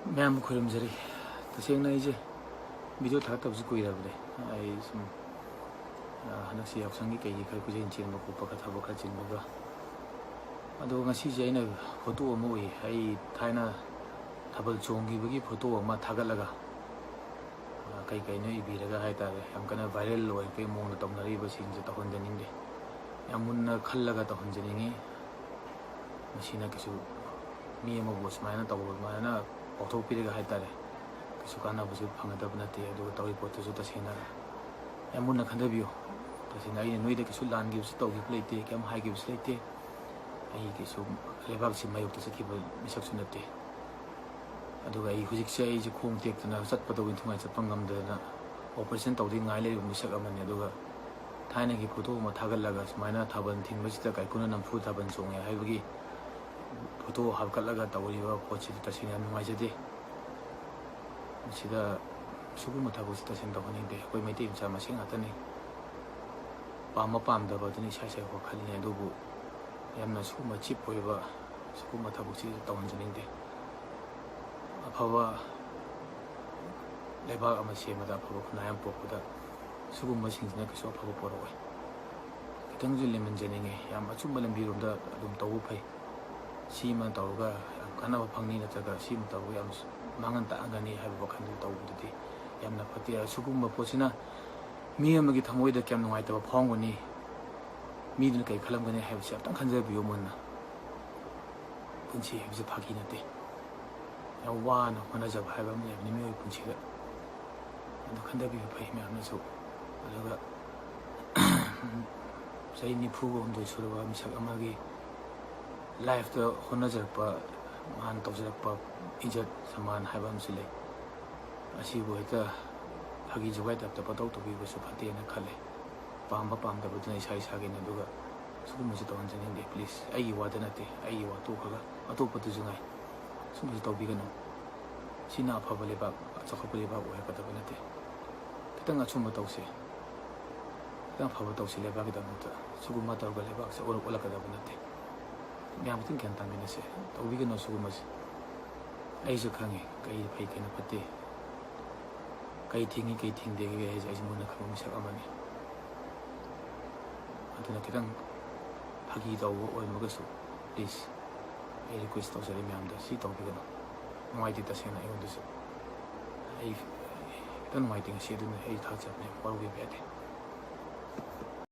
ma'am खुरमजरी तसेंगना इजे video थागतबसु कुइरबदे आई सम हनक्सी यावसंगी कई खर कुजेन चेनबा खोपा का थबक खर चिनबगा अदो ngasi je aina photo ama oi ai thaina thabal chongibagi photo ama thagalaga kai kai nei ibiraga hai tare yam kana viral loi pe mong tomnari ba sing je tahon janinde yamunna khallaga tahon janingi masina kisu mi ama bos maina tawol maina auto piraga hai tare kisu kana busu phangadab nate adu tawi photo su ta sena yamunna khandabiyo tasina ai noi de kisu lan gi su tawgi pleite kam hai gi su leite ai kisu lebak si mayuk ta sakibal misak su nate aduga ai hujik se ai je khong tek tana sat pa tawin thungai chapang ngam de na operation tawdi ngai le misak amani aduga thaina gi photo ma thagal laga smaina thaban thing masita kai kuna nam phu thaban chong ya haibagi photo habkat laga tawriwa pochi ta sina ngai jade sida sugu ma thabu sta sen tawani de koi meti imsa masing atani pam da ba tani sai sai ko khali ne dubu yamna sugu ma chip hoiba sugu ma thabu chi tawon janinde apawa lebak ama se ma da apawa khuna yam pokda sugu ma singna ka so apawa poroi kitang ju lemen janinge yam achum balam birum da dum tawu phai si ma tawga kana ba phangni na taga si ma tawu yam mangan ta angani haiba khan tawu didi yamna phatia sugu ma posina mi amagi thamoi da kyam ngai ta ba phongoni mi dun kai khalam gani haiba sa tang khanja biyo monna punchi hebje phagi na te ya wana kona jab haiba mi ni mi punchi da adu khanda bi phai mi amna so alaga sai ni phu go ndo churwa mi sak amagi life da hona jarpa man tawjarpa ijat saman haiba amsile asi boita phagi jogai tap ta pataw to bi so phate na khale pamba da budna isai sage na duga sugu musi tawon janin de please ai wa da na te ai wa to khaga ato patu jungai sugu to bi gano sina phaba le ba chakha le ba o ha ka da na te kitanga chuma tawse ta phaba tawse le ba ga da muta sugu ma taw ga le ba sa ola ka da na te myam tin kan ta mena se to bi gano sugu mas ai ju khangi kai phai kai na phate kai thingi kai thing de ge ai ju mona kham sak amani aduna kitang phagi daw oi magasu please ai request taw sari myam da si taw bi gano mai ti ta sena ai on du ai tan mai ting si du ai tha chap ne par wi be de